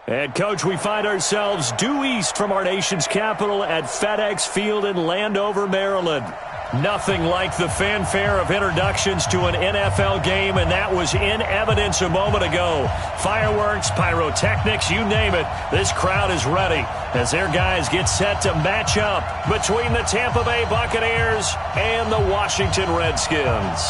And, Coach, we find ourselves due east from our nation's capital at FedEx Field in Landover, Maryland. Nothing like the fanfare of introductions to an NFL game, and that was in evidence a moment ago. Fireworks, pyrotechnics, you name it. This crowd is ready as their guys get set to match up between the Tampa Bay Buccaneers and the Washington Redskins.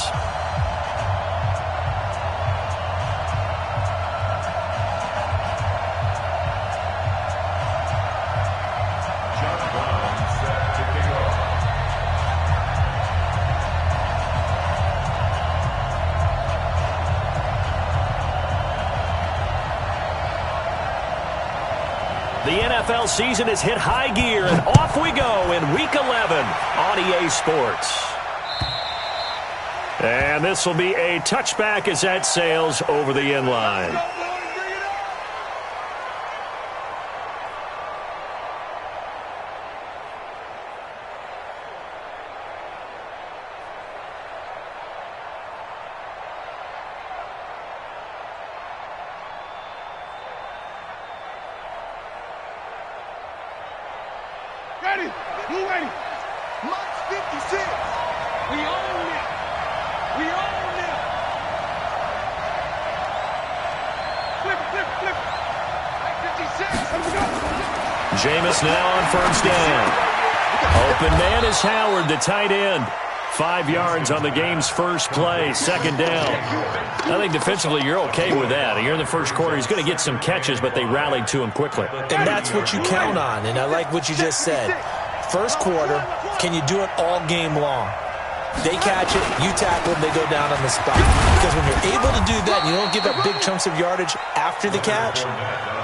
The NFL season has hit high gear, and off we go in Week 11 on EA Sports. And this will be a touchback as that sails over the end line. Ready? Who ready? March 56. We own it. We own it. Flip, flip, flip. Like 56. Let's go. Jameis now on first down. Open man is Howard, the tight end. 5 yards on the game's first play, second down. I think defensively you're okay with that. You're in the first quarter. He's going to get some catches, but they rallied to him quickly. And that's what you count on, and I like what you just said. First quarter, can you do it all game long? They catch it, you tackle them, they go down on the spot. Because when you're able to do that, and you don't give up big chunks of yardage after the catch,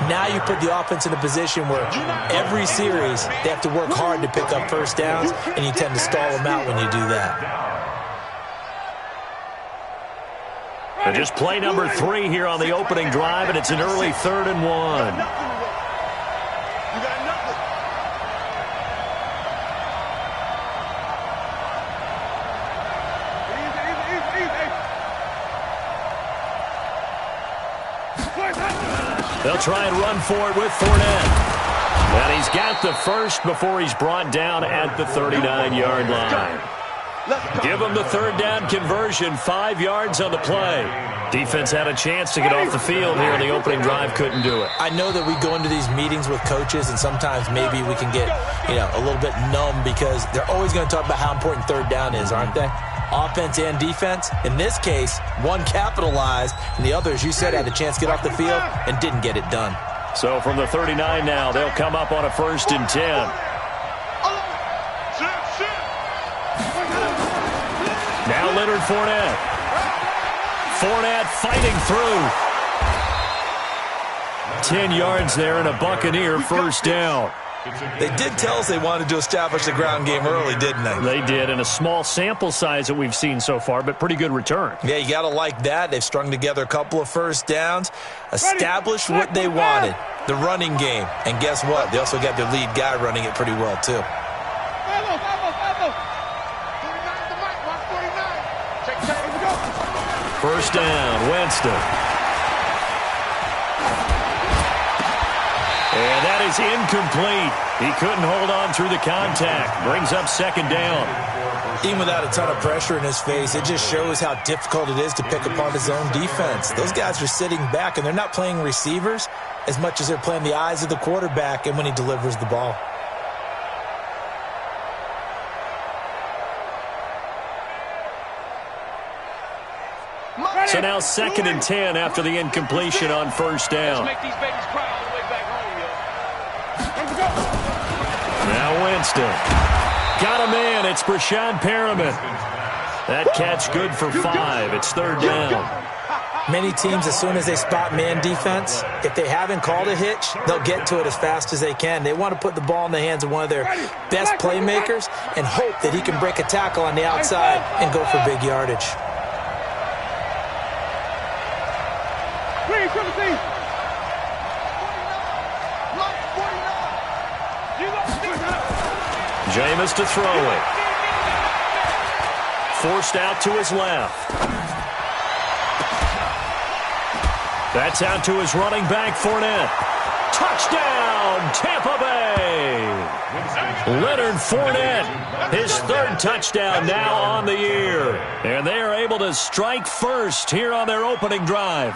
now you put the offense in a position where every series they have to work hard to pick up first downs, and you tend to stall them out when you do that. And just play number 3 here on the opening drive, and it's an early 3rd and 1. They'll try and run for it with Fournette. And he's got the first before he's brought down at the 39-yard line. Give him the third down conversion, 5 yards on the play. Defense had a chance to get off the field here in the opening drive, couldn't do it. I know that we go into these meetings with coaches, and sometimes maybe we can get, a little bit numb because they're always going to talk about how important third down is, aren't they? Offense and defense. In this case, one capitalized, and the other, as you said, had a chance to get off the field and didn't get it done. So from the 39 now, they'll come up on a 1st and 10. Now Leonard Fournette. Fournette fighting through. 10 yards there and a Buccaneer first down. They did tell us they wanted to establish the ground game early, didn't they? They did, in a small sample size that we've seen so far, but pretty good return. Yeah, you got to like that. They've strung together a couple of first downs, established what they wanted, the running game. And guess what? They also got their lead guy running it pretty well, too. First down, Winston. And that is incomplete. He couldn't hold on through the contact. Brings up second down. Even without a ton of pressure in his face, it just shows how difficult it is to pick apart his own defense. Those guys are sitting back, and they're not playing receivers as much as they're playing the eyes of the quarterback and when he delivers the ball. So now 2nd and 10 after the incompletion on first down. Let's make these babies cry all the way back home, yo. Now Winston. Got a man. It's Brashad Perriman. That catch good for 5. It's 3rd down. Many teams, as soon as they spot man defense, if they haven't called a hitch, they'll get to it as fast as they can. They want to put the ball in the hands of one of their best playmakers and hope that he can break a tackle on the outside and go for big yardage. Jameis to throw it. Forced out to his left. That's out to his running back, Fournette. Touchdown, Tampa Bay! Leonard Fournette, his third touchdown now on the year. And they are able to strike first here on their opening drive.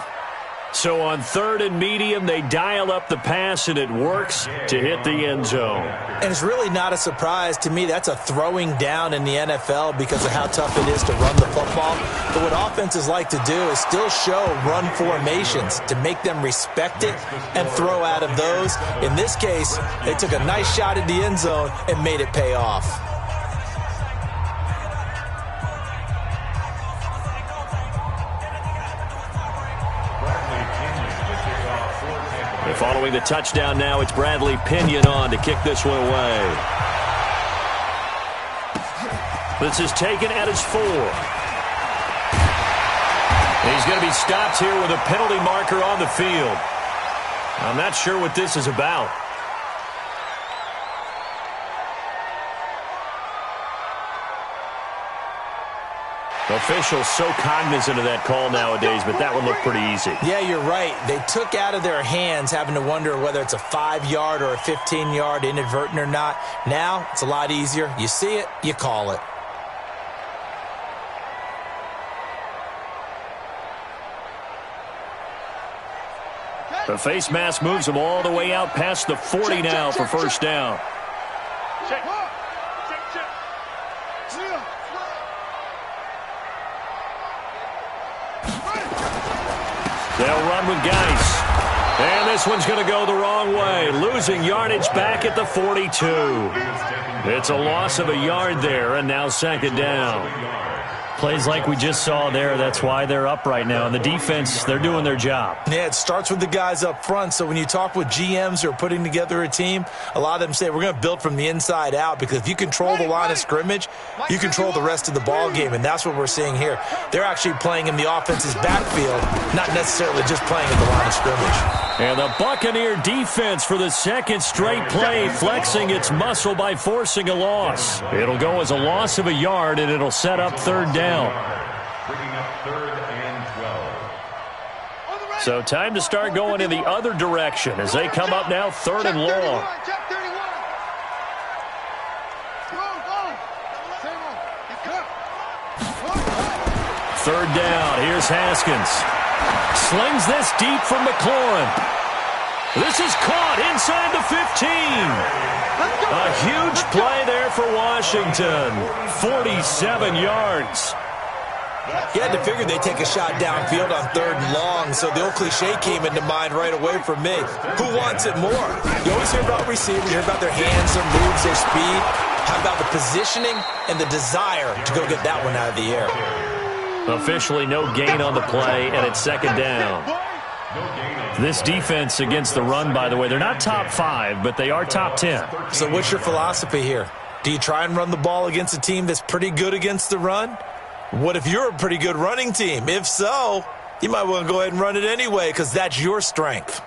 So on 3rd and medium, they dial up the pass, and it works to hit the end zone. And it's really not a surprise to me. That's a throwing down in the NFL because of how tough it is to run the football. But what offenses like to do is still show run formations to make them respect it and throw out of those. In this case, they took a nice shot at the end zone and made it pay off. Following the touchdown now, it's Bradley Pinion on to kick this one away. This is taken at his 4. He's going to be stopped here with a penalty marker on the field. I'm not sure what this is about. Officials so cognizant of that call nowadays, but that one looked pretty easy. Yeah, you're right. They took out of their hands having to wonder whether it's a 5-yard or a 15-yard inadvertent or not. Now, it's a lot easier. You see it, you call it. The face mask moves him all the way out past the 40 now for first down. They'll run with Geis. And this one's going to go the wrong way. Losing yardage back at the 42. It's a loss of a yard there, and now 2nd down. Plays like we just saw there, that's why they're up right now. And the defense, they're doing their job. Yeah, it starts with the guys up front. So when you talk with GMs who are putting together a team, a lot of them say we're going to build from the inside out, because if you control the line of scrimmage, you control the rest of the ball game, and that's what we're seeing here. They're actually playing in the offense's backfield, not necessarily just playing at the line of scrimmage. And the Buccaneer defense for the second straight play, flexing its muscle by forcing a loss. It'll go as a loss of a yard, and it'll set up 3rd down. Bringing up 3rd and 12. So time to start going in the other direction as they come up now 3rd and long. Third down. Here's Haskins. Slings this deep from McLaurin. This is caught inside the 15. A huge play there for Washington. 47 yards. You had to figure they'd take a shot downfield on 3rd and long, so the old cliche came into mind right away for me. Who wants it more? You always hear about receivers, you hear about their hands, their moves, their speed. How about the positioning and the desire to go get that one out of the air? Officially no gain on the play, and it's 2nd down. This defense against the run, by the way, they're not top 5, but they are top 10. So what's your philosophy here? Do you try and run the ball against a team that's pretty good against the run? What if you're a pretty good running team? If so, you might want to go ahead and run it anyway, because that's your strength.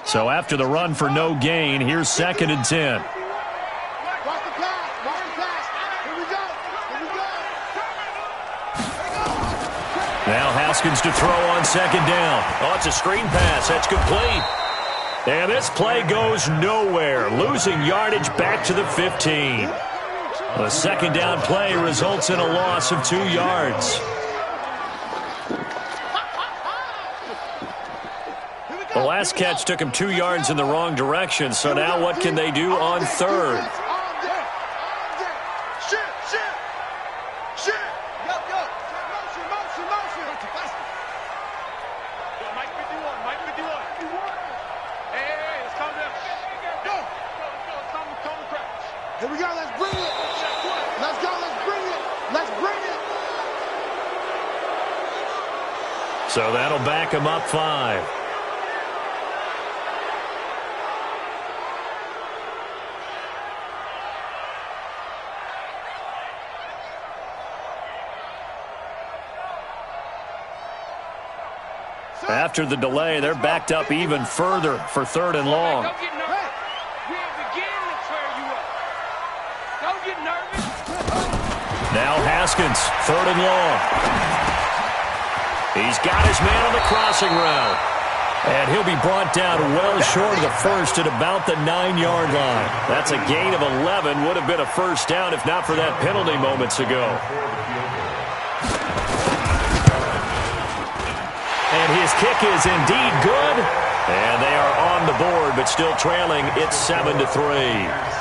So after the run for no gain, here's 2nd and 10. Now Haskins to throw on 2nd down. Oh, it's a screen pass. That's complete. And this play goes nowhere. Losing yardage back to the 15. The 2nd down play results in a loss of 2 yards. The last catch took him 2 yards in the wrong direction, so now what can they do on 3rd? Here we go, let's bring it. Let's go, let's bring it. Let's bring it. So that'll back him up 5. After the delay, they're backed up even further for 3rd and long. Now Haskins, 3rd and long. He's got his man on the crossing route. And he'll be brought down well short of the first at about the 9-yard line. That's a gain of 11. Would have been a first down if not for that penalty moments ago. And his kick is indeed good. And they are on the board, but still trailing. It's 7-3.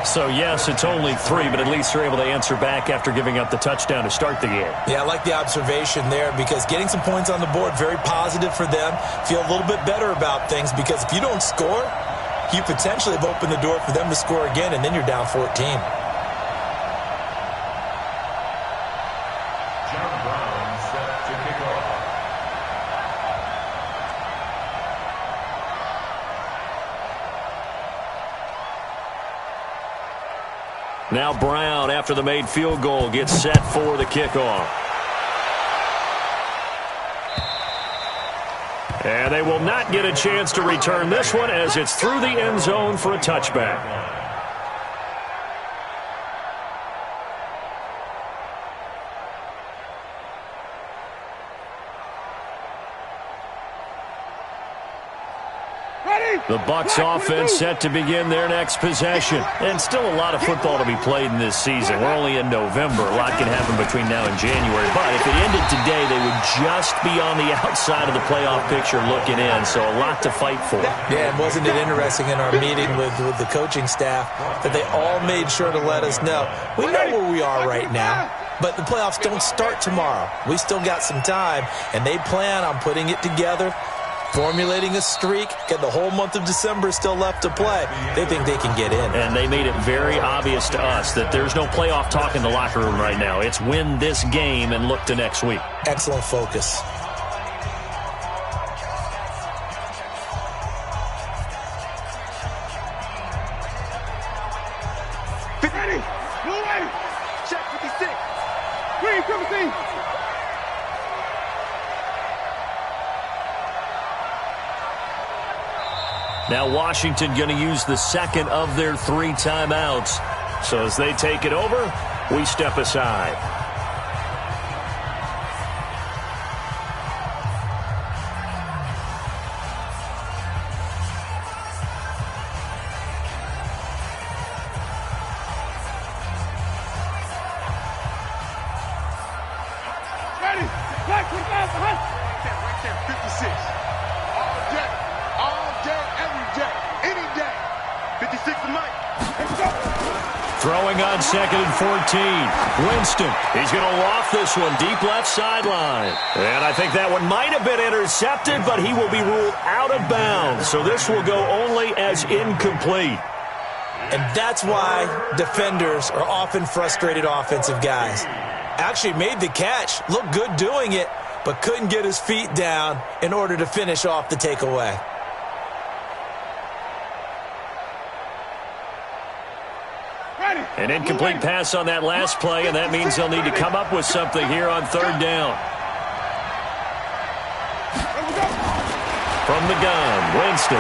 So, yes, it's only 3, but at least they're able to answer back after giving up the touchdown to start the game. Yeah, I like the observation there because getting some points on the board, very positive for them. Feel a little bit better about things because if you don't score, you potentially have opened the door for them to score again, and then you're down 14. Now Brown, after the made field goal, gets set for the kickoff. And they will not get a chance to return this one as it's through the end zone for a touchback. The Bucs offense set to begin their next possession. And still a lot of football to be played in this season. We're only in November. A lot can happen between now and January. But if it ended today, they would just be on the outside of the playoff picture looking in. So a lot to fight for. Yeah, and wasn't it interesting in our meeting with the coaching staff that they all made sure to let us know, we know where we are right now, but the playoffs don't start tomorrow. We still got some time, and they plan on putting it together, formulating a streak, and the whole month of December is still left to play. They think they can get in. And they made it very obvious to us that there's no playoff talk in the locker room right now. It's win this game and look to next week. Excellent focus. Ready? Blue ready. Check 56. Green 17. Now Washington going to use the second of their 3 timeouts. So as they take it over, we step aside. Ready? Black 25 behind. Right there, 56. All day, every day, any day. 56 to Mike. Let's go. Throwing on 2nd and 14. Winston, he's going to loft this one deep left sideline. And I think that one might have been intercepted, but he will be ruled out of bounds. So this will go only as incomplete. And that's why defenders are often frustrated offensive guys. Actually made the catch, looked good doing it, but couldn't get his feet down in order to finish off the takeaway. An incomplete pass on that last play, and that means they'll need to come up with something here on 3rd down. From the gun, Winston.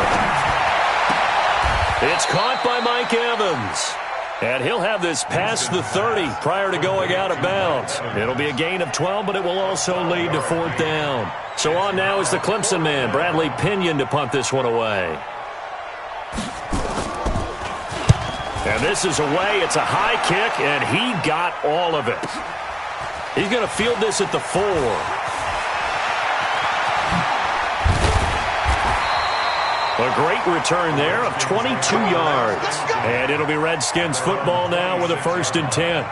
It's caught by Mike Evans. And he'll have this past the 30 prior to going out of bounds. It'll be a gain of 12, but it will also lead to 4th down. So on now is the Clemson man, Bradley Pinion, to punt this one away. And this is away. It's a high kick, and he got all of it. He's going to field this at the 4. A great return there of 22 yards. And it'll be Redskins football now with a 1st and 10.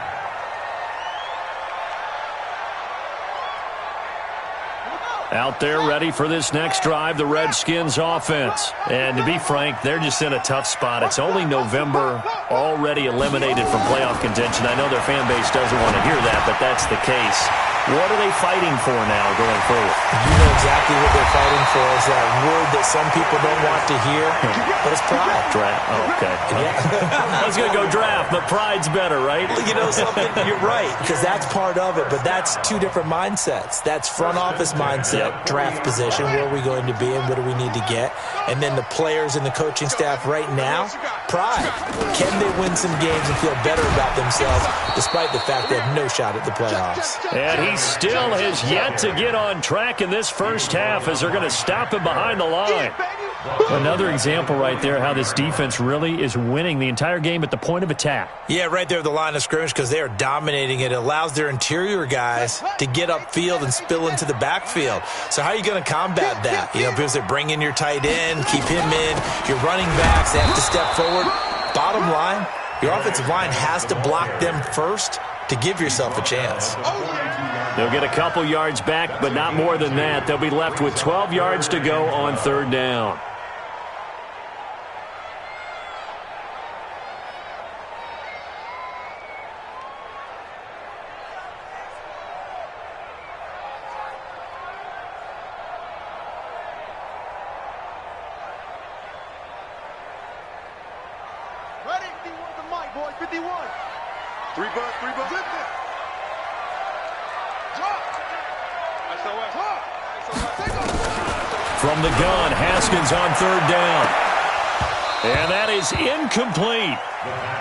Out there ready for this next drive, the Redskins offense. And to be frank, they're just in a tough spot. It's only November, already eliminated from playoff contention. I know their fan base doesn't want to hear that, but that's the case. What are they fighting for now going forward? You know exactly what they're fighting for is that word that some people don't want to hear, but it's pride. Draft. Oh, okay. Yeah. I was going to go draft, but pride's better, right? You know something? You're right, because that's part of it, but that's 2 different mindsets. That's front office mindset. at draft position, where are we going to be and what do we need to get? And then the players and the coaching staff right now, pride. Can they win some games and feel better about themselves despite the fact they have no shot at the playoffs? And he still has yet to get on track in this first half as they're going to stop him behind the line. Another example right there how this defense really is winning the entire game at the point of attack. Yeah, right there at the line of scrimmage because they are dominating it. It allows their interior guys to get upfield and spill into the backfield. So how are you going to combat that? You know, people say bring in your tight end, keep him in. Your running backs, they have to step forward. Bottom line, your offensive line has to block them first to give yourself a chance. They'll get a couple yards back, but not more than that. They'll be left with 12 yards to go on third down. Ready? 51 the mic, boys. 51. Three bucks. Flip it. Drop. From the gun, Haskins on third down. And that is incomplete.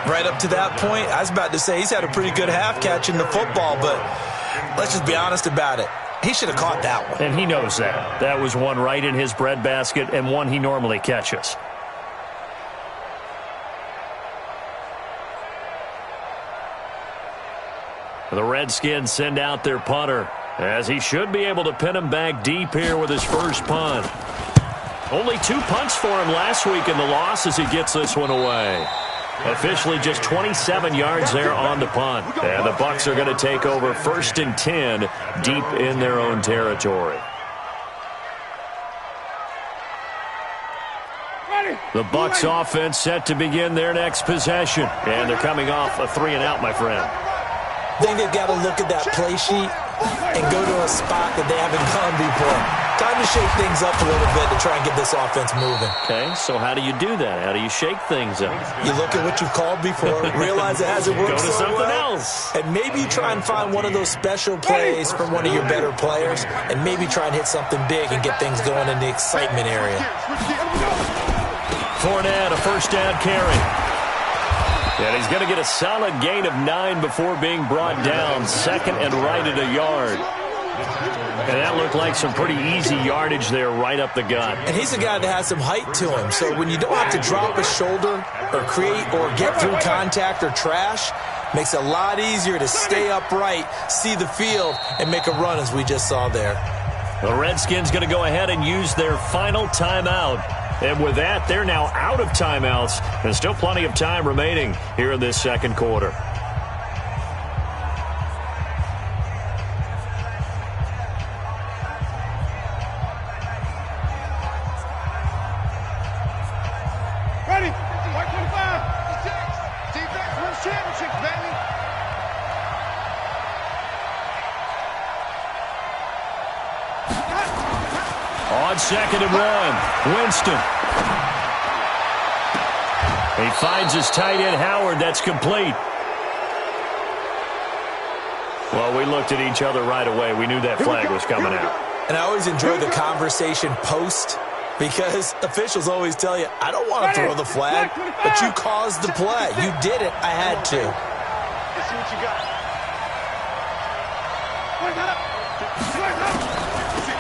Right up to that point, I was about to say he's had a pretty good half catching the football, but let's just be honest about it. He should have caught that one. And he knows that. That was one right in his breadbasket and one he normally catches. The Redskins send out their punter, as he should be able to pin him back deep here with his first punt. Only 2 punts for him last week in the loss as he gets this one away. Officially just 27 yards there on the punt. And the Bucs are going to take over 1st and 10 deep in their own territory. The Bucs offense set to begin their next possession. And they're coming off a 3-and-out, my friend. I think they've got to look at that play sheet and go to a spot that they haven't gone before. Time to shake things up a little bit to try and get this offense moving. Okay, so how do you do that? How do you shake things up? You look at what you've called before, realize it hasn't worked Go to so something well, else. and maybe you try and find one of those special plays from one of your better players, and maybe try and hit something big and get things going in the excitement area. Fournette, a first down carry. And he's going to get a solid gain of 9 before being brought down. 2nd and right at a yard. And that looked like some pretty easy yardage there right up the gut. And he's a guy that has some height to him. So when you don't have to drop a shoulder or create or get through contact or trash, makes it a lot easier to stay upright, see the field, and make a run as we just saw there. The Redskins going to go ahead and use their final timeout. And with that, they're now out of timeouts. There's still plenty of time remaining here in this second quarter. Ready? 125. Defense wins championships, baby. On 2nd and 1, Winston. He finds his tight end, Howard. That's complete. Well, we looked at each other right away. We knew that flag was coming out. And I always enjoy the conversation post because officials always tell you, I don't want to throw the flag, but you caused the play. You did it. I had to. Let's see what you got.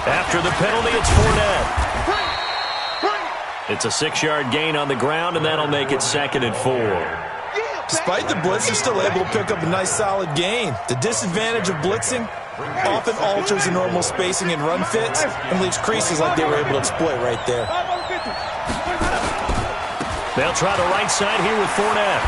After the penalty, it's Fournette. It's a 6-yard gain on the ground, and that'll make it 2nd and 4. Despite the blitz, they're still able to pick up a nice solid gain. The disadvantage of blitzing often alters the normal spacing and run fits and leaves creases like they were able to exploit right there. They'll try the right side here with Fournette.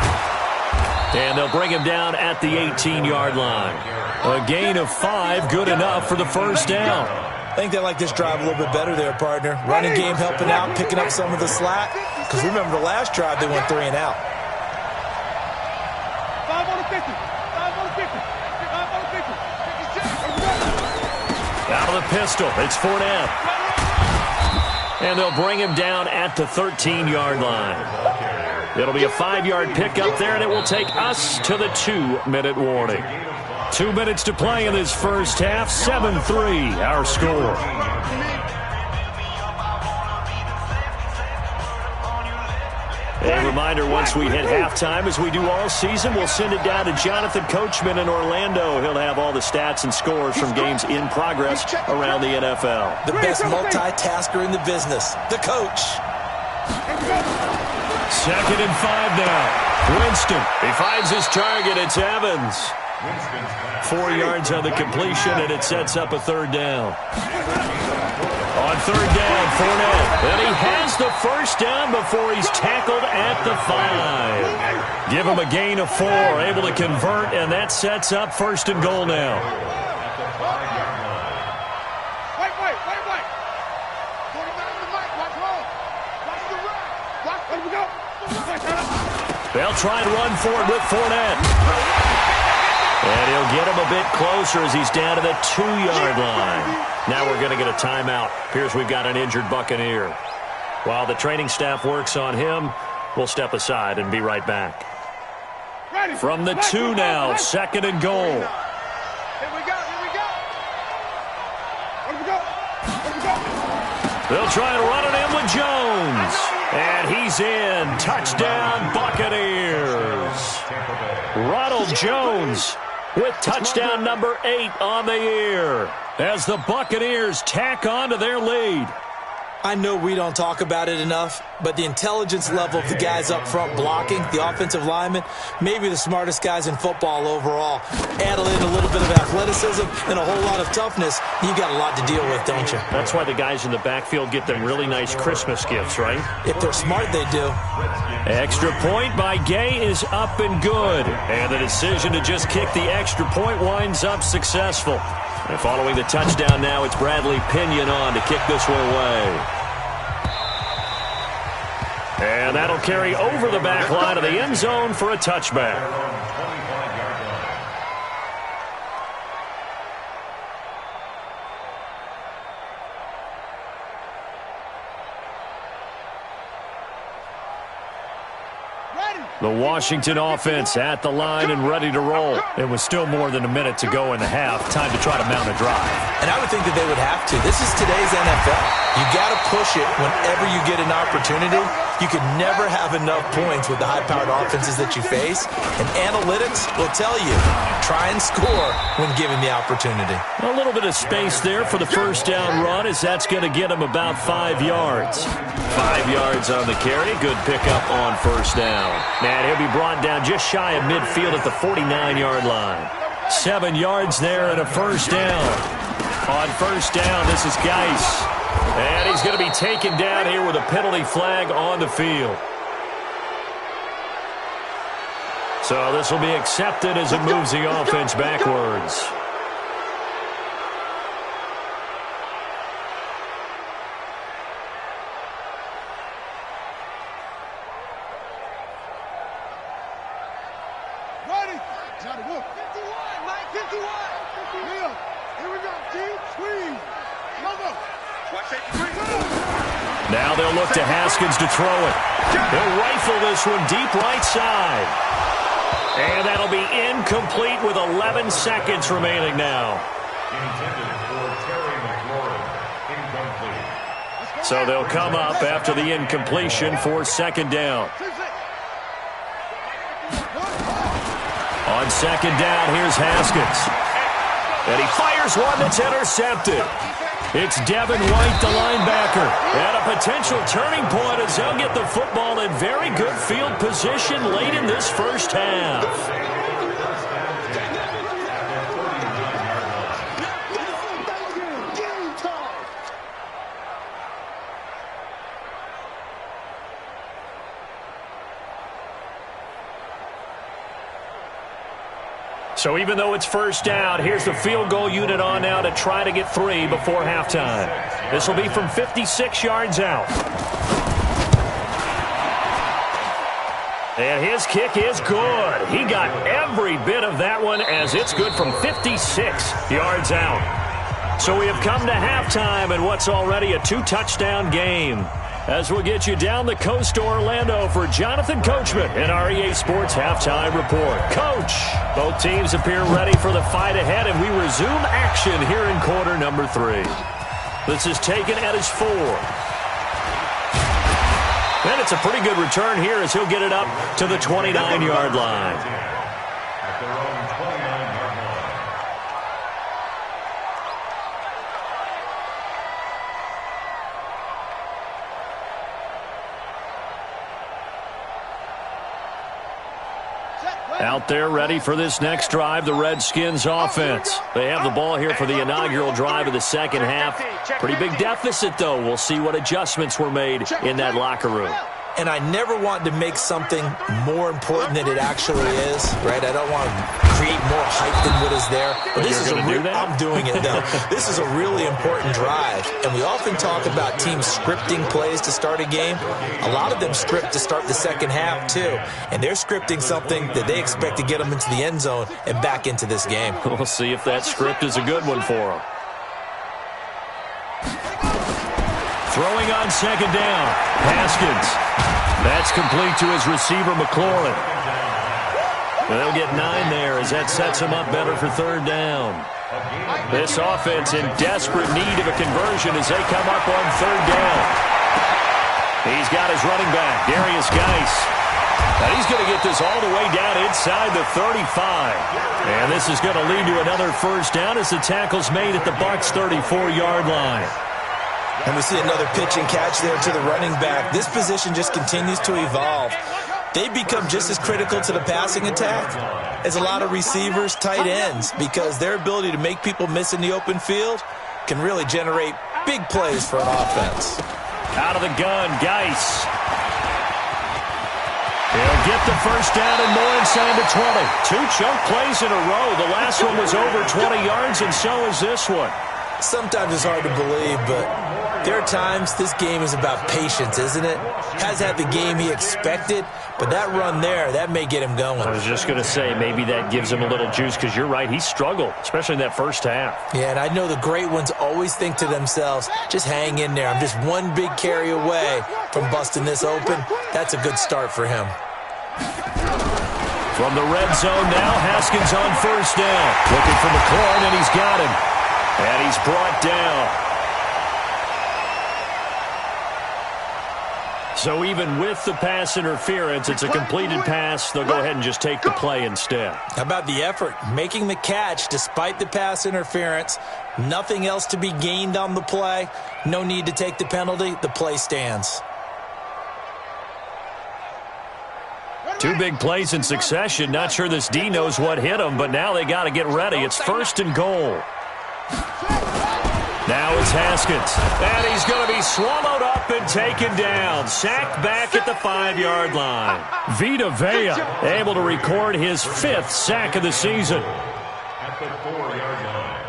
And they'll bring him down at the 18-yard line. A gain of 5, good enough for the first down. I think they like this drive a little bit better there, partner. Running game helping out, picking up some of the slack. Because remember the last drive, they went 3-and-out. 5 on the 50. 5 on the 50. 5 on the 50. 56. Out of the pistol, it's Fournette. And they'll bring him down at the 13-yard line. It'll be a 5-yard pickup there, and it will take us to the 2-minute warning. 2 minutes to play in this first half. 7-3, our score. reminder, once we hit halftime, as we do all season, we'll send it down to Jonathan Coachman in Orlando. He'll have all the stats and scores from games in progress around the NFL. The best multitasker in the business, the coach. 2nd and 5 now. Winston, he finds his target. It's Evans. 4 yards on the completion, and it sets up a 3rd down. On 3rd down, Fournette. And he has the 1st down before he's tackled at the 5. Give him a gain of 4, able to convert, and that sets up 1st and goal now. Wait. Put him out the mic. Watch home. Watch the right. Watch. Let him go. They'll try and run for it with Fournette. And he'll get him a bit closer as he's down to the 2-yard line. Now we're going to get a timeout. Appears we've got an injured Buccaneer. While the training staff works on him, we'll step aside and be right back. From the 2 now, 2nd and goal. Here we go. They'll try and run it in with Jones. And he's in. Touchdown, Buccaneers. Ronald Jones with touchdown number 8 on the year as the Buccaneers tack on to their lead. I know we don't talk about it enough, but the intelligence level of the guys up front blocking, the offensive linemen, maybe the smartest guys in football overall. Add in a little bit of athleticism and a whole lot of toughness, you got a lot to deal with, don't you? That's why the guys in the backfield get them really nice Christmas gifts, right? If they're smart, they do. Extra point by Gay is up and good. And the decision to just kick the extra point winds up successful. And following the touchdown now, it's Bradley Pinion on to kick this one away. And that'll carry over the back line of the end zone for a touchback. The Washington offense at the line and ready to roll. It was still more than a minute to go in the half. Time to try to mount a drive. And I would think that they would have to. This is today's NFL. You got to push it whenever you get an opportunity. You can never have enough points with the high-powered offenses that you face. And analytics will tell you, try and score when given the opportunity. A little bit of space there for the 1st down run, as that's going to get him about 5 yards. 5 yards on the carry. Good pickup on 1st down. And he'll be brought down just shy of midfield at the 49-yard line. 7 yards there and a 1st down. On 1st down, this is Geis. And he's going to be taken down here with a penalty flag on the field. So this will be accepted as it moves the offense backwards. Ready. Johnny, look. 51, Mike, 51. Leo, here we go. Deep squeeze. Logo. Now they'll look to Haskins to throw it. He'll rifle this one deep right side. And that'll be incomplete with 11 seconds remaining now. So they'll come up after the incompletion for 2nd down. On 2nd down, here's Haskins. And he fires one that's intercepted. It's Devin White, the linebacker. And a potential turning point as they'll get the football in very good field position late in this 1st half. So even though it's 1st down, here's the field goal unit on now to try to get 3 before halftime. This will be from 56 yards out. And his kick is good. He got every bit of that one as it's good from 56 yards out. So we have come to halftime in what's already a 2-touchdown game. As we'll get you down the coast to Orlando for Jonathan Coachman in our EA Sports Halftime Report. Coach, both teams appear ready for the fight ahead, and we resume action here in quarter number 3. This is taken at his 4. And it's a pretty good return here as he'll get it up to the 29-yard line. At their own 29-yard line. Out there ready for this next drive, the Redskins offense. They have the ball here for the inaugural drive of the second half. Pretty big deficit, though. We'll see what adjustments were made in that locker room. And I never want to make something more important than it actually is, right? I don't want to create more hype than what is there. But this is I'm doing it, though. This is a really important drive. And we often talk about teams scripting plays to start a game. A lot of them script to start the second half, too. And they're scripting something that they expect to get them into the end zone and back into this game. We'll see if that script is a good one for them. Throwing on second down, Haskins. That's complete to his receiver, McLaurin. They'll get 9 there as that sets him up better for third down. This offense in desperate need of a conversion as they come up on third down. He's got his running back, Darius Geis. And he's going to get this all the way down inside the 35. And this is going to lead to another first down as the tackle's made at the Bucs' 34-yard line. And we see another pitch and catch there to the running back. This position just continues to evolve. They become just as critical to the passing attack as a lot of receivers, tight ends, because their ability to make people miss in the open field can really generate big plays for an offense. Out of the gun, Geis. He'll get the first down and more inside the 20. 2 chunk plays in a row. The last one was over 20 yards, and so is this one. Sometimes it's hard to believe, but there are times this game is about patience, isn't it? Has had the game he expected, but that run there, that may get him going. I was just going to say, maybe that gives him a little juice, because you're right, he struggled, especially in that first half. Yeah, and I know the great ones always think to themselves, just hang in there. I'm just one big carry away from busting this open. That's a good start for him. From the red zone now, Haskins on first down. Looking for McLaurin, and he's got him. And he's brought down. So even with the pass interference, it's a completed pass. They'll go ahead and just take the play instead. How about the effort? Making the catch despite the pass interference. Nothing else to be gained on the play. No need to take the penalty. The play stands. 2 big plays in succession. Not sure this D knows what hit him, but now they got to get ready. It's first and goal. Now it's Haskins, and he's going to be swallowed up and taken down. Sacked back at the 5-yard line. Vita Vea able to record his 5th sack of the season. At the 4-yard line.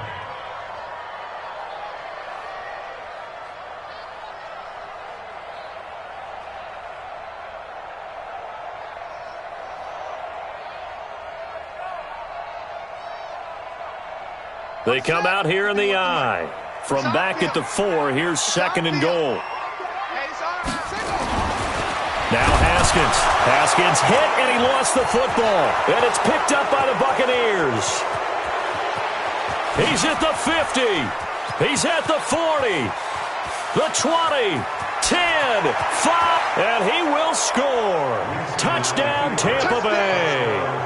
They come out here in the I. From back at the 4, here's second and goal. Now Haskins. Haskins hit, and he lost the football. And it's picked up by the Buccaneers. He's at the 50. He's at the 40. The 20. 10. 5. And he will score. Touchdown, Tampa Bay.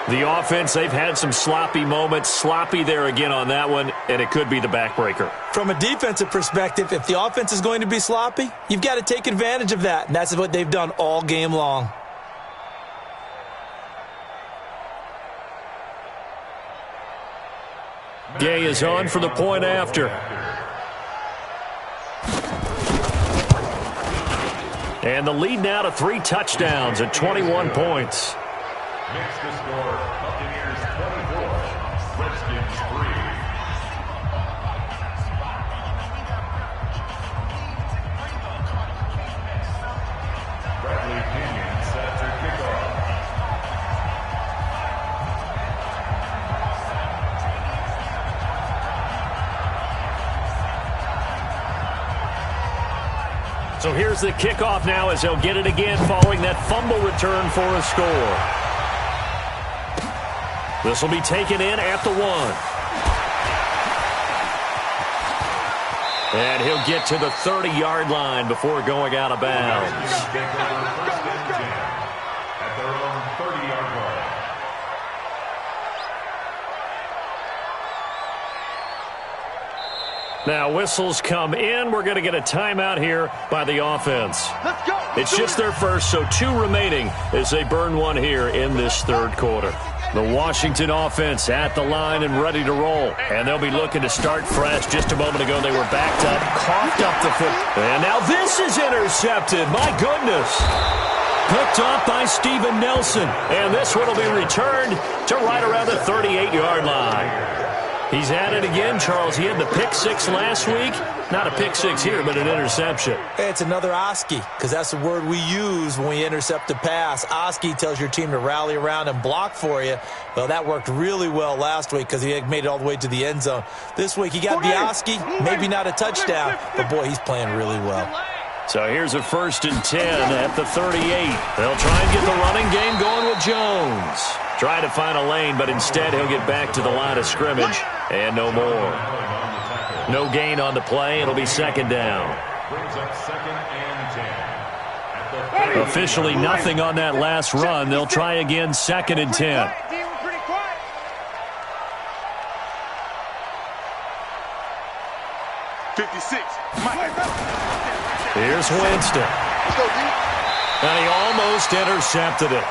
The offense, they've had some sloppy moments. Sloppy there again on that one, and it could be the backbreaker. From a defensive perspective, if the offense is going to be sloppy, you've got to take advantage of that, and that's what they've done all game long. Gay is on for the point after. And the lead now to 3 touchdowns at 21 points. Makes the score Buccaneers 24, Redskins 3. Bradley Pinion set to kickoff. So here's the kickoff now as they'll get it again following that fumble return for a score. This will be taken in at the 1. And he'll get to the 30-yard line before going out of bounds. At their own 30-yard line. Now whistles come in. We're going to get a timeout here by the offense. Let's go. It's just their first, so 2 remaining as they burn 1 here in this third quarter. The Washington offense at the line and ready to roll. And they'll be looking to start fresh. Just a moment ago, they were backed up, coughed up the foot. And now this is intercepted. My goodness. Picked off by Steven Nelson. And this one will be returned to right around the 38-yard line. He's at it again, Charles. He had the pick 6 last week. Not a pick 6 here, but an interception. It's another Oski, because that's the word we use when we intercept a pass. Oski tells your team to rally around and block for you. Well, that worked really well last week because he had made it all the way to the end zone. This week, he got the Oski, maybe not a touchdown, but, boy, he's playing really well. So here's a 1st and 10 at the 38. They'll try and get the running game going with Jones. Try to find a lane, but instead he'll get back to the line of scrimmage and no more. No gain on the play. It'll be 2nd down. Brings up 2nd and 10. Officially nothing on that last run. They'll try again 2nd and 10. 56. Here's Winston. And he almost intercepted it.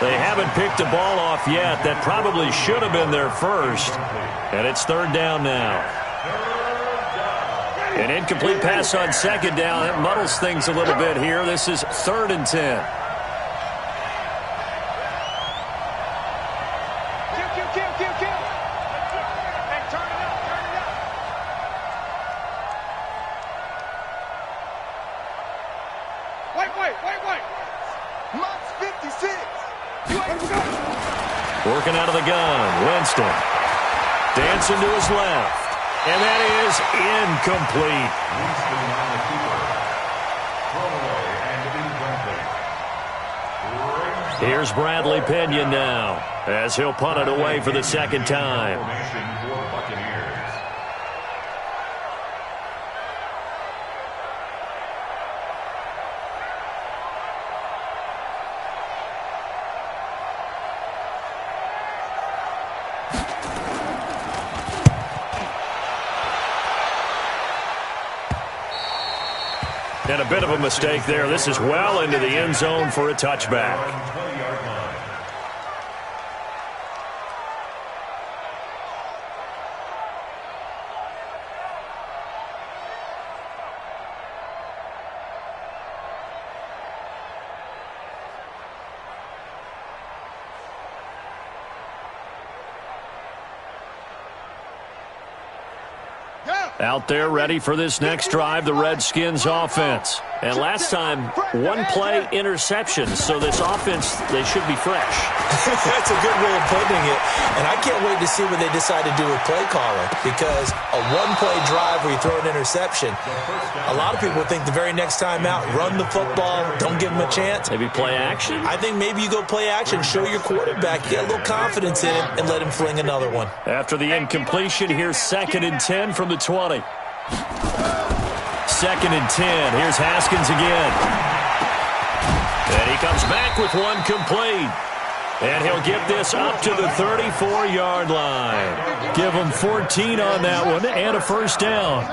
They haven't picked a ball off yet. That probably should have been their first. And it's 3rd down now. An incomplete pass on 2nd down. That muddles things a little bit here. This is 3rd and 10. Working out of the gun, Winston. Dancing to his left. And that is incomplete. Winston on the keeper. Throw away and incomplete. Here's Bradley Pinion now as he'll punt it away for the 2nd time. Formation for Buccaneers. And a bit of a mistake there. This is well into the end zone for a touchback. 20-yard line. Out there ready for this next drive, the Redskins offense. And last time, 1-play interception. So this offense, they should be fresh. That's a good way of putting it. And I can't wait to see what they decide to do with play calling. Because a 1-play drive where you throw an interception, a lot of people think the very next time out, run the football, don't give them a chance. Maybe play action? I think maybe you go play action, show your quarterback, get a little confidence in him, and let him fling another one. After the incompletion, here's 2nd and 10 from the 20. 2nd and 10. Here's Haskins again. And he comes back with one complete. And he'll get this up to the 34-yard line. Give him 14 on that one and a 1st down.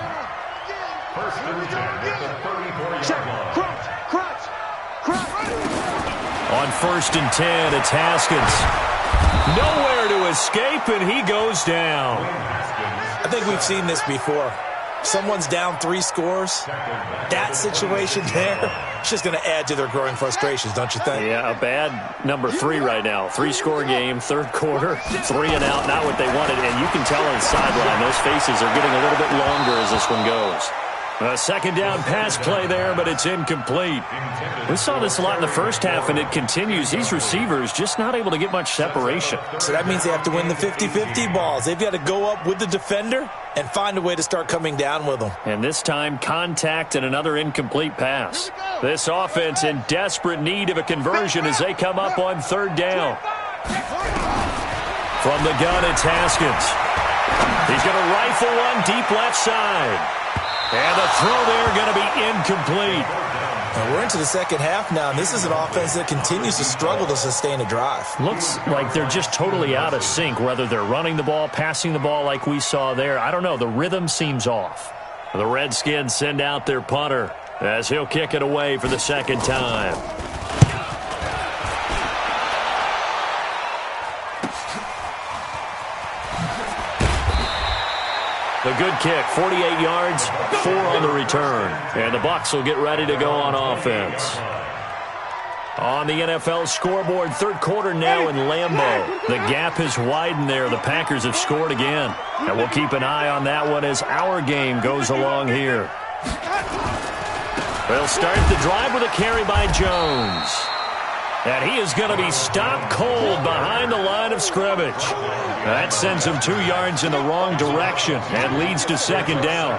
1st and 10 at the 34-yard line. On 1st and 10, it's Haskins. Nowhere to escape, and he goes down. I think we've seen this before. Someone's down 3 scores. That situation there, it's just going to add to their growing frustrations, don't you think? Yeah, a bad number 3 right now. 3-score game, 3rd quarter, 3 and out, not what they wanted. And you can tell on the sideline, those faces are getting a little bit longer as this one goes. A 2nd down pass play there, but it's incomplete. We saw this a lot in the first half, and it continues. These receivers just not able to get much separation. So that means they have to win the 50-50 balls. They've got to go up with the defender and find a way to start coming down with them. And this time, contact and another incomplete pass. This offense in desperate need of a conversion as they come up on 3rd down. From the gun, it's Haskins. He's going to rifle one deep left side. And the throw there going to be incomplete. And we're into the second half now, and this is an offense that continues to struggle to sustain a drive. Looks like they're just totally out of sync, whether they're running the ball, passing the ball like we saw there. I don't know. The rhythm seems off. The Redskins send out their punter as he'll kick it away for the second time. The good kick, 48 yards, 4 on the return. And the Bucs will get ready to go on offense. On the NFL scoreboard, third quarter now in Lambeau. The gap has widened there. The Packers have scored again. And we'll keep an eye on that one as our game goes along here. They'll start the drive with a carry by Jones. And he is going to be stopped cold behind the line of scrimmage. That sends him 2 yards in the wrong direction and leads to second down.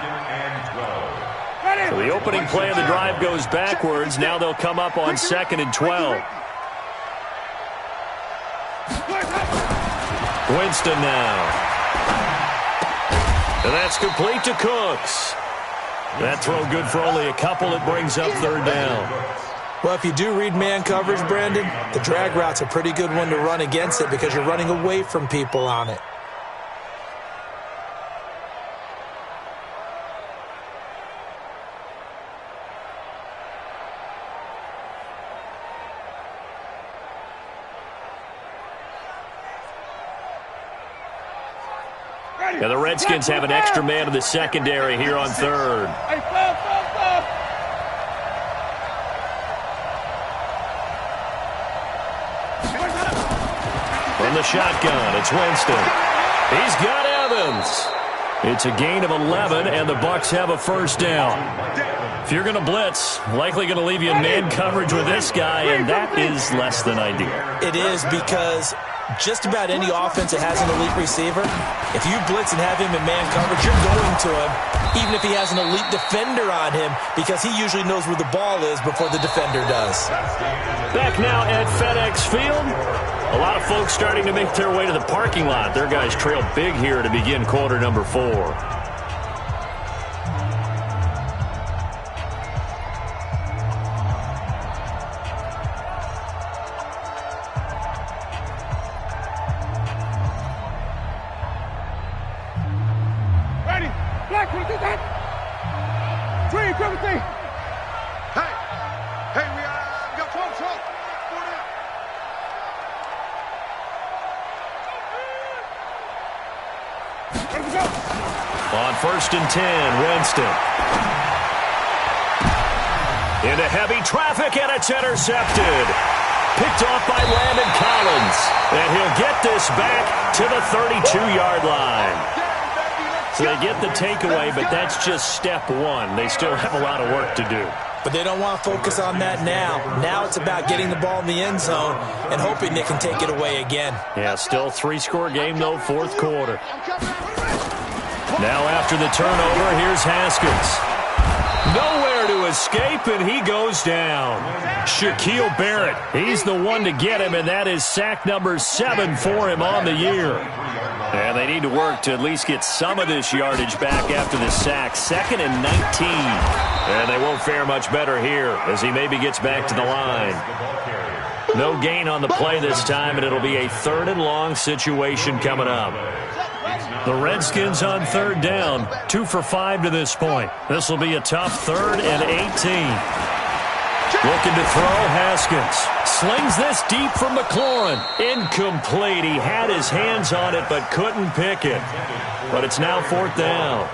So the opening play of the drive goes backwards. Now they'll come up on 2nd and 12. Winston now. And that's complete to Cooks. That throw good for only a couple. It brings up third down. Well, if you do read man coverage, Brandon, the drag route's a pretty good one to run against it because you're running away from people on it. And the Redskins have an extra man in the secondary here on third. From the shotgun, it's Winston. He's got Evans. It's a gain of 11, and the Bucs have a first down. If you're going to blitz, likely going to leave you in man coverage with this guy, and that is less than ideal. It is because just about any offense that has an elite receiver, if you blitz and have him in man coverage, you're going to him, even if he has an elite defender on him, because he usually knows where the ball is before the defender does. Back now at FedEx Field. A lot of folks starting to make their way to the parking lot. Their guys trail big here to begin quarter number 4. Ready? Black, what is that? Tree, everything. Hey, we got 12. On 1st and 10, Winston. Into heavy traffic, and it's intercepted. Picked off by Landon Collins. And he'll get this back to the 32-yard line. So they get the takeaway, but that's just step one. They still have a lot of work to do. But they don't want to focus on that now. Now it's about getting the ball in the end zone and hoping they can take it away again. Yeah, still 3-score game, though, fourth quarter. Now after the turnover, here's Haskins. Nowhere to escape, and he goes down. Shaquille Barrett, he's the one to get him, and that is sack number 7 for him on the year. And they need to work to at least get some of this yardage back after the sack. 2nd and 19. And they won't fare much better here as he maybe gets back to the line. No gain on the play this time, and it'll be a 3rd and long situation coming up. The Redskins on 3rd down, 2 for 5 to this point. This will be a tough 3rd and 18. Looking to throw, Haskins. Slings this deep from McLaurin. Incomplete. He had his hands on it but couldn't pick it. But it's now 4th down.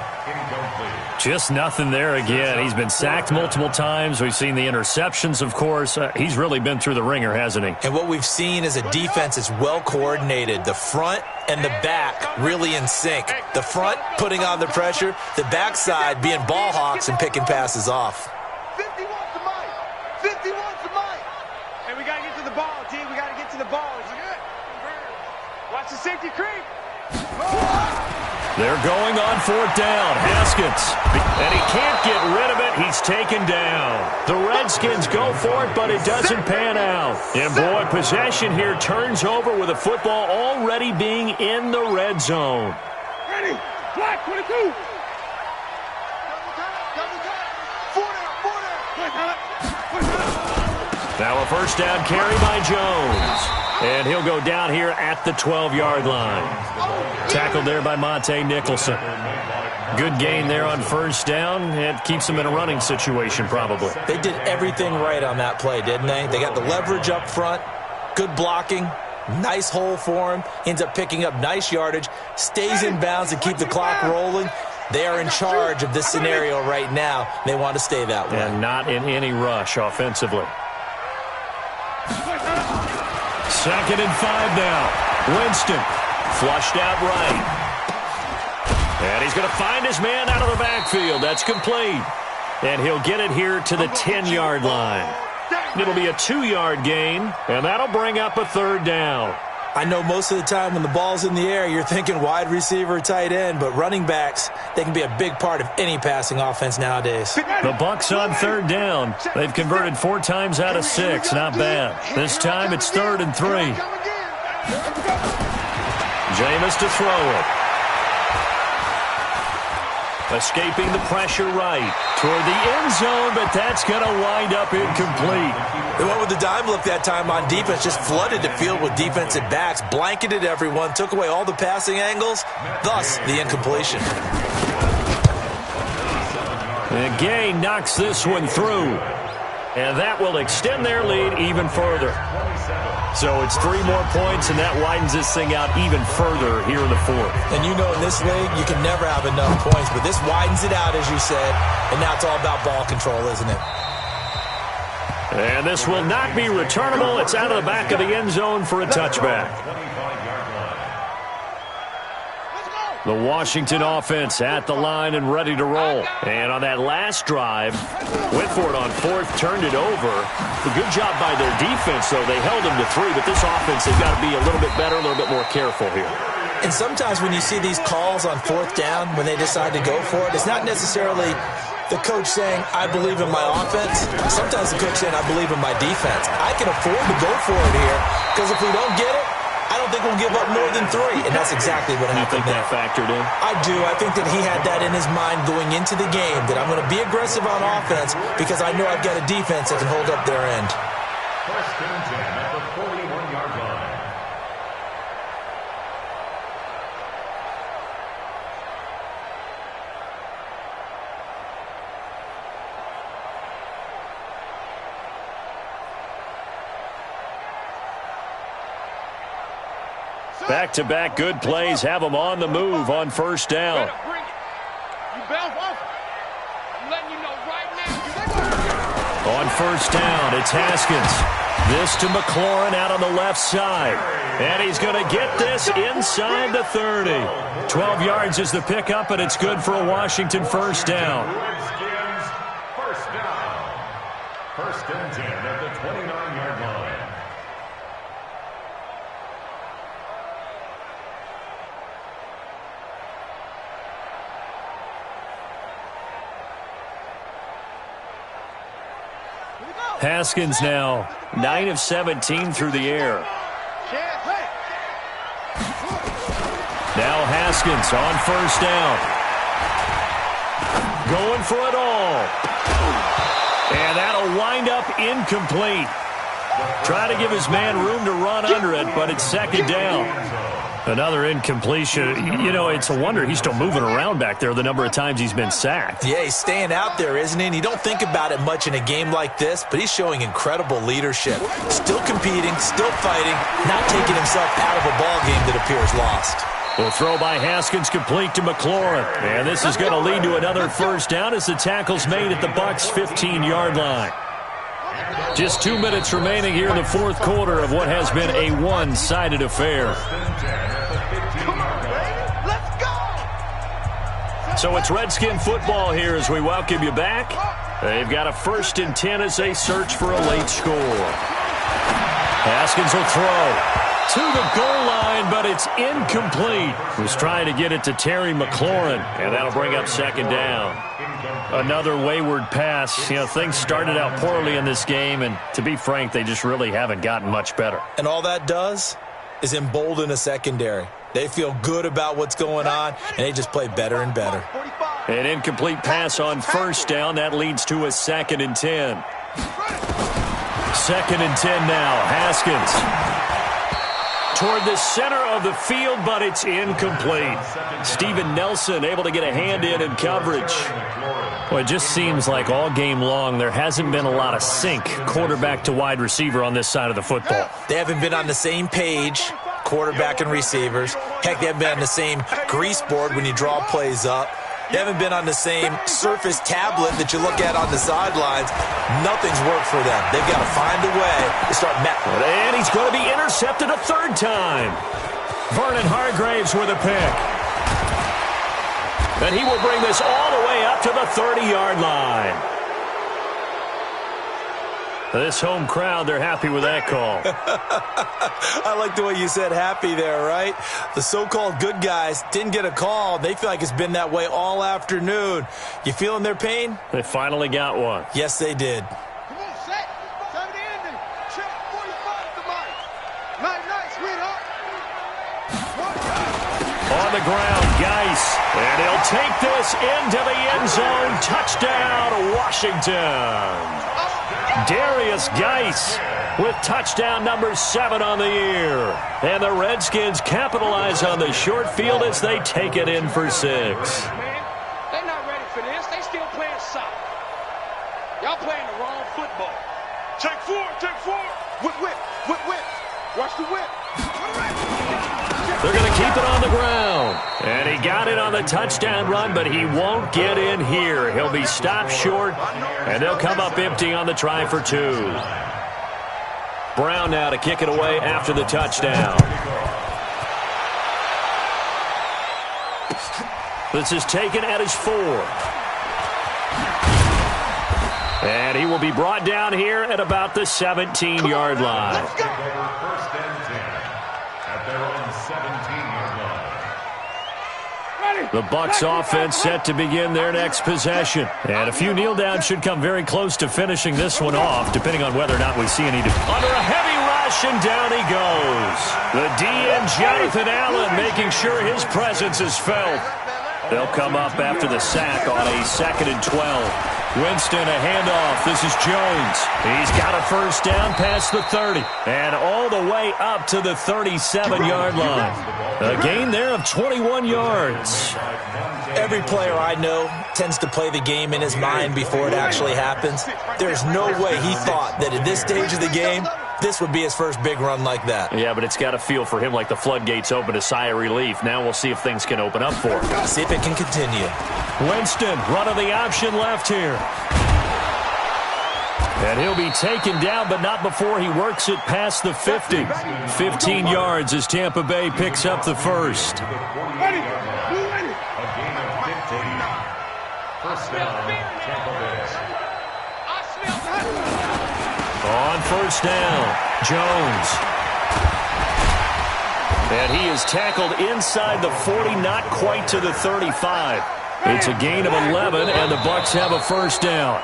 Just nothing there again. He's been sacked multiple times. We've seen the interceptions, of course. He's really been through the ringer, hasn't he? And what we've seen is a defense that's well coordinated. The front and the back really in sync. The front putting on the pressure. The backside being ball hawks and picking passes off. 50 wants the mic. 50 wants the mic. Hey, we got to get to the ball, T. We got to get to the ball. Is it good? Watch the safety creep. They're going on 4th down. Haskins. And he can't get rid of it. He's taken down. The Redskins go for it, but it doesn't pan out. And boy, possession here turns over with the football already being in the red zone. Ready? Black 22. Now a first down carry by Jones. And he'll go down here at the 12-yard line. Tackled there by Monte Nicholson. Good gain there on first down. It keeps them in a running situation probably. They did everything right on that play, didn't they? They got the leverage up front, good blocking, nice hole for him, ends up picking up nice yardage, stays in bounds to keep the clock rolling. They are in charge of this scenario right now. They want to stay that way. And not in any rush offensively. 2nd and 5 now. Winston flushed out right. And he's going to find his man out of the backfield. That's complete. And he'll get it here to the 10-yard line. It'll be a 2-yard gain, and that'll bring up a 3rd down. I know most of the time when the ball's in the air, you're thinking wide receiver, tight end, but running backs, they can be a big part of any passing offense nowadays. The Bucs on 3rd down. They've converted 4 times out of 6. Not bad. This time it's 3rd and 3. Jameis to throw it. Escaping the pressure right toward the end zone, but that's going to wind up incomplete. They went with the dime look that time on defense, just flooded the field with defensive backs, blanketed everyone, took away all the passing angles, thus the incompletion. And Gay knocks this one through, and that will extend their lead even further. So it's 3 more points, and that widens this thing out even further here in the 4th. And you know in this league, you can never have enough points, but this widens it out, as you said, and now it's all about ball control, isn't it? And this will not be returnable. It's out of the back of the end zone for a touchback. The Washington offense at the line and ready to roll. And on that last drive, went for it on 4th, turned it over. A good job by their defense, though. They held them to 3, but this offense, they've got to be a little bit better, a little bit more careful here. And sometimes when you see these calls on 4th down, when they decide to go for it, it's not necessarily the coach saying, I believe in my offense. Sometimes the coach saying, I believe in my defense. I can afford to go for it here, because if we don't get it, I don't think we'll give up more than 3, and that's exactly what happened. You think that factored in? I do. I think that he had that in his mind going into the game, that I'm going to be aggressive on offense because I know I've got a defense that can hold up their end. 1st and 10 at the 41-yard line. Back-to-back good plays have them on the move on 1st down. On 1st down, it's Haskins. This to McLaurin out on the left side. And he's going to get this inside the 30. 12 yards is the pickup, and it's good for a Washington 1st down. Redskins, 1st down. 1st and 10 at the 29-yard line. Haskins now 9 of 17 through the air. Now Haskins on 1st down. Going for it all. And that'll wind up incomplete. Try to give his man room to run under it, but it's 2nd down. Another incompletion. You know, it's a wonder he's still moving around back there the number of times he's been sacked. Yeah, he's staying out there, isn't he? And you don't think about it much in a game like this, but he's showing incredible leadership. Still competing, still fighting, not taking himself out of a ball game that appears lost. Well, throw by Haskins complete to McLaurin. And this is going to lead to another 1st down as the tackle's made at the Bucs' 15-yard line. Just 2 minutes remaining here in the 4th quarter of what has been a one-sided affair. So it's Redskin football here as we welcome you back. They've got a 1st and 10 as they search for a late score. Haskins will throw to the goal line, but it's incomplete. Was trying to get it to Terry McLaurin, and that'll bring up 2nd down. Another wayward pass. You know, things started out poorly in this game, and to be frank, they just really haven't gotten much better. And all that does is embolden a secondary. They feel good about what's going on, and they just play better and better. An incomplete pass on 1st down. That leads to a 2nd and 10. 2nd and 10 now. Haskins toward the center of the field, but it's incomplete. Steven Nelson able to get a hand in coverage. Well, it just seems like all game long there hasn't been a lot of sync quarterback to wide receiver on this side of the football. They haven't been on the same page, quarterback and receivers. Heck, they haven't been on the same grease board when you draw plays up. They haven't been on the same Surface tablet that you look at on the sidelines. Nothing's worked for them. They've got to find a way to start and he's going to be intercepted a 3rd time. Vernon Hargraves with a pick. And he will bring this all the way up to the 30-yard line. This home crowd, they're happy with that call. I like the way you said happy there, right? The so-called good guys didn't get a call. They feel like it's been that way all afternoon. You feeling their pain? They finally got one. Yes, they did. Come on, set. Time to end it. Check 45 to Mike. Nice, sweetheart. On the ground, Geis. And he'll take this into the end zone. Touchdown, Washington. Darius Geis with touchdown number 7 on the year. And the Redskins capitalize on the short field as they take it in for 6. Man, they're not ready for this. They still playing soccer. Y'all playing the wrong football. Take 4. Whip. Watch the whip. They're going to keep it on the ground. And he got it on the touchdown run, but he won't get in here. He'll be stopped short, and they'll come up empty on the try for 2. Brown now to kick it away after the touchdown. This is taken at his 4. And he will be brought down here at about the 17-yard line. The Bucs offense set to begin their next possession. And a few kneel downs should come very close to finishing this one off, depending on whether or not we see any. Under a heavy rush, and down he goes. The DN, Jonathan Allen, making sure his presence is felt. They'll come up after the sack on a 2nd and 12. Winston, a handoff. This is Jones. He's got a first down past the 30 and all the way up to the 37-yard line. A gain there of 21 yards. Every player I know tends to play the game in his mind before it actually happens. There's no way he thought that at this stage of the game, this would be his first big run like that. Yeah, but it's got to feel for him like the floodgates open, a sigh of relief. Now we'll see if things can open up for him. See if it can continue. Winston, run of the option left here. And he'll be taken down, but not before he works it past the 50. 15 yards as Tampa Bay picks up the first. On first down, Jones. And he is tackled inside the 40, not quite to the 35. It's a gain of 11, and the Bucs have a first down.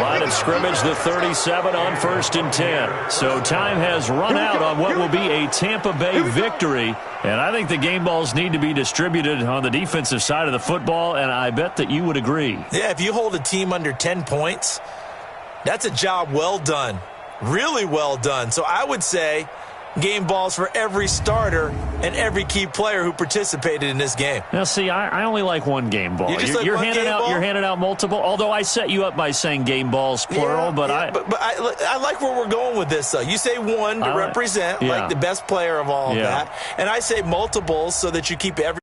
Line of scrimmage, the 37 on 1st and 10. So time has run out on what will be a Tampa Bay victory. And I think the game balls need to be distributed on the defensive side of the football, and I bet that you would agree. Yeah, if you hold a team under 10 points, that's a job well done. Really well done. So I would say game balls for every starter and every key player who participated in this game. Now, see, I only like one game ball. You're handing out multiple. Although I set you up by saying game balls plural, but I like where we're going with this. You say one to represent like the best player of all of that, and I say multiples so that you keep every